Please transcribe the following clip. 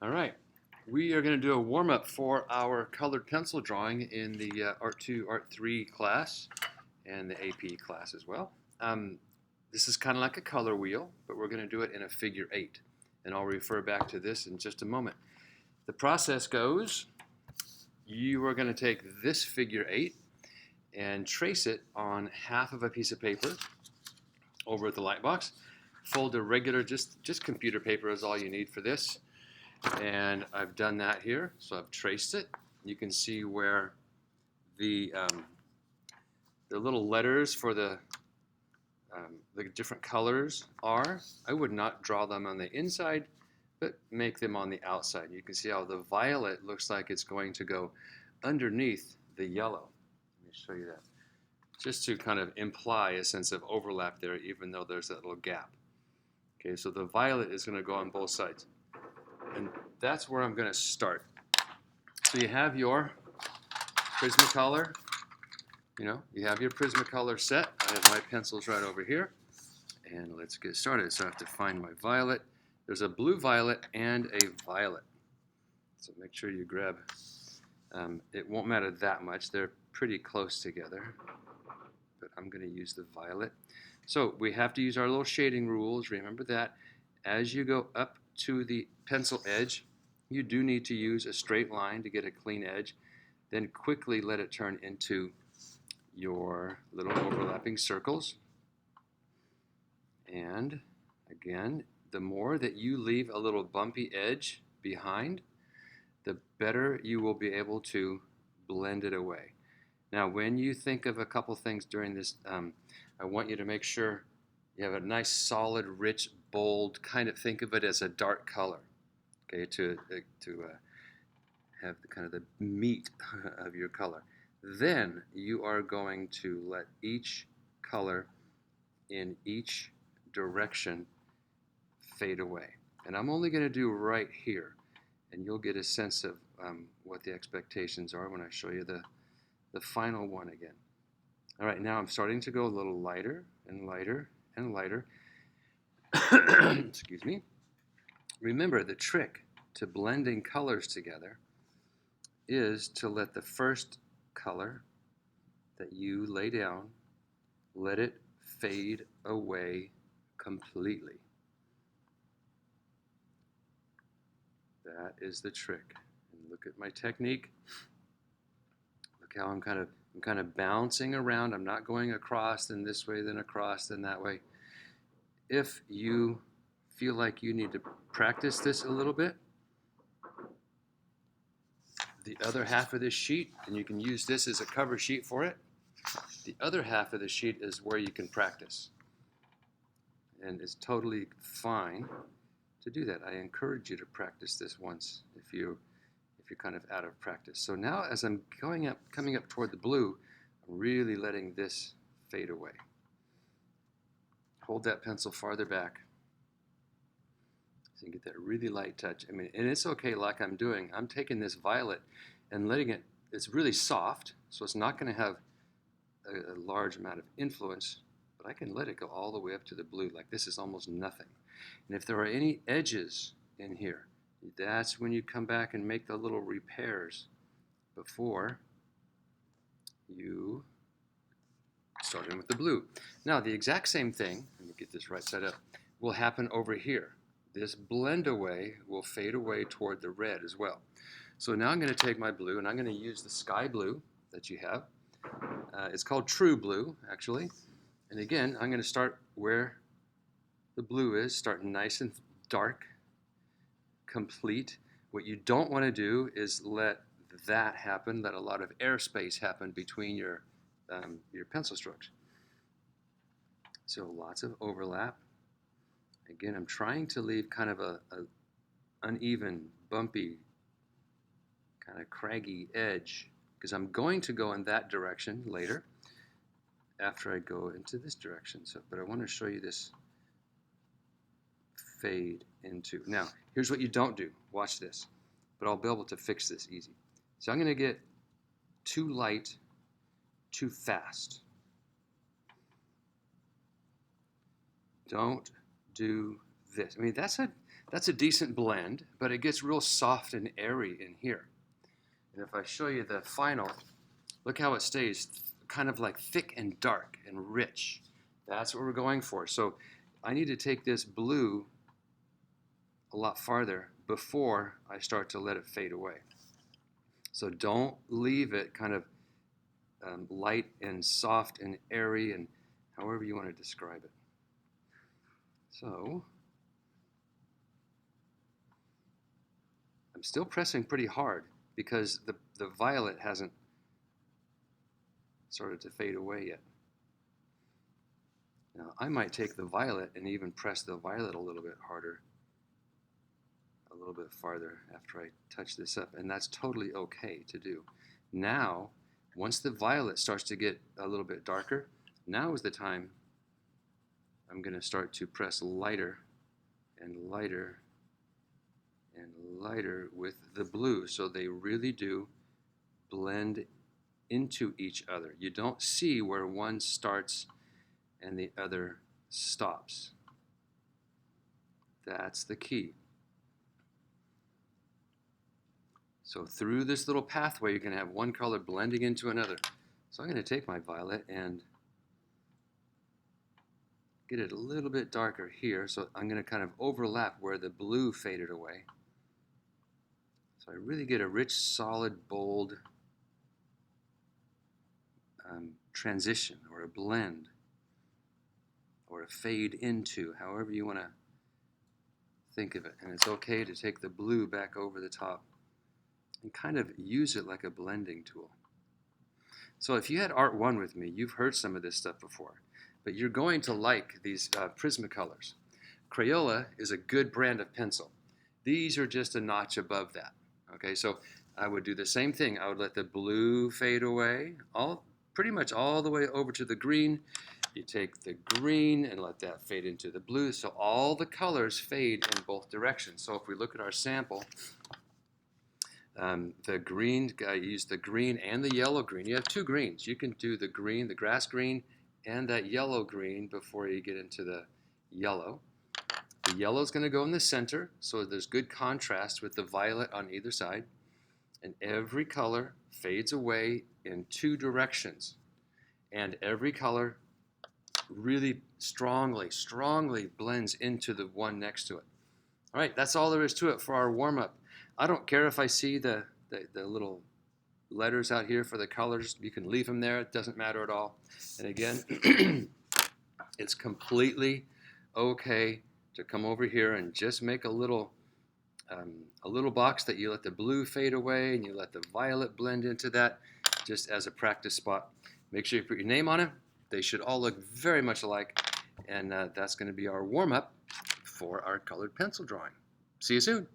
All right, we are going to do a warm-up for our colored pencil drawing in the Art 2, Art 3 class and the AP class as well. This is kind of like a color wheel, but we're going to do it in a figure 8. And I'll refer back to this in just a moment. The process goes, you are going to take this figure 8 and trace it on half of a piece of paper over at the light box. Fold a regular, just computer paper is all you need for this. And I've done that here, so I've traced it. You can see where the little letters for the different colors are. I would not draw them on the inside, but make them on the outside. You can see how the violet looks like it's going to go underneath the yellow. Let me show you that. Just to kind of imply a sense of overlap there, even though there's that little gap. Okay, so the violet is going to go on both sides. And that's where I'm going to start. So you have your Prismacolor. You have your Prismacolor set. I have my pencils right over here. And let's get started. So I have to find my violet. There's a blue violet and a violet. So make sure you grab. It won't matter that much. They're pretty close together. But I'm going to use the violet. So we have to use our little shading rules. Remember that. As you go up to the pencil edge, you do need to use a straight line to get a clean edge. Then quickly let it turn into your little overlapping circles. And again, the more that you leave a little bumpy edge behind, the better you will be able to blend it away. Now, when you think of a couple things during this, I want you to make sure you have a nice, solid, rich, bold, kind of think of it as a dark color, okay, to have the kind of the meat of your color. Then you are going to let each color in each direction fade away. And I'm only going to do right here, and you'll get a sense of what the expectations are when I show you the final one again. All right, now I'm starting to go a little lighter and lighter and lighter. Excuse me. Remember, the trick to blending colors together is to let the first color that you lay down, let it fade away completely. That is the trick. And look at my technique. Look how I'm kind of bouncing around. I'm not going across, then this way, then across, then that way. If you feel like you need to practice this a little bit, the other half of this sheet, and you can use this as a cover sheet for it, the other half of the sheet is where you can practice. And it's totally fine to do that. I encourage you to practice this once if you're kind of out of practice. So now as I'm coming up toward the blue, I'm really letting this fade away. Hold that pencil farther back so you can get that really light touch. I mean, and it's okay like I'm doing. I'm taking this violet and letting it, it's really soft, so it's not going to have a large amount of influence, but I can let it go all the way up to the blue. Like this is almost nothing. And if there are any edges in here, that's when you come back and make the little repairs before you start in with the blue. Now the exact same thing, let me get this right side up, will happen over here. This blend away will fade away toward the red as well. So now I'm going to take my blue and I'm going to use the sky blue that you have. It's called True Blue, actually. And again, I'm going to start where the blue is, start nice and dark, complete. What you don't want to do is let that happen, let a lot of airspace happen between your pencil strokes. So lots of overlap. Again, I'm trying to leave kind of a uneven, bumpy, kind of craggy edge because I'm going to go in that direction later after I go into this direction. So, but I want to show you this fade into. Now, here's what you don't do. Watch this. But I'll be able to fix this easy. So I'm going to get too light, too fast. Don't do this. I mean, That's a decent blend, but it gets real soft and airy in here. And if I show you the final, look how it stays kind of like thick and dark and rich. That's what we're going for. So I need to take this blue a lot farther before I start to let it fade away. So don't leave it kind of light and soft and airy and however you want to describe it. So I'm still pressing pretty hard because the violet hasn't started to fade away yet. Now I might take the violet and even press the violet a little bit harder, a little bit farther after I touch this up, and that's totally okay to do. Now, once the violet starts to get a little bit darker, now is the time I'm going to start to press lighter and lighter and lighter with the blue, so they really do blend into each other. You don't see where one starts and the other stops. That's the key. So through this little pathway, you're going to have one color blending into another. So I'm going to take my violet and get it a little bit darker here. So I'm going to kind of overlap where the blue faded away. So I really get a rich, solid, bold transition or a blend or a fade into, however you want to think of it. And it's okay to take the blue back over the top and kind of use it like a blending tool. So if you had Art 1 with me, you've heard some of this stuff before, but you're going to like these Prismacolors. Crayola is a good brand of pencil. These are just a notch above that. Okay, so I would do the same thing. I would let the blue fade away, pretty much all the way over to the green. You take the green and let that fade into the blue, so all the colors fade in both directions. So if we look at our sample, the green, I used the green and the yellow green. You have two greens. You can do the green, the grass green, and that yellow green before you get into the yellow. The yellow is going to go in the center, so there's good contrast with the violet on either side. And every color fades away in two directions. And every color really strongly blends into the one next to it. All right, that's all there is to it for our warm-up. I don't care if I see the little letters out here for the colors. You can leave them there. It doesn't matter at all. And again, it's completely okay to come over here and just make a little box that you let the blue fade away and you let the violet blend into that just as a practice spot. Make sure you put your name on it. They should all look very much alike. And that's going to be our warm-up for our colored pencil drawing. See you soon.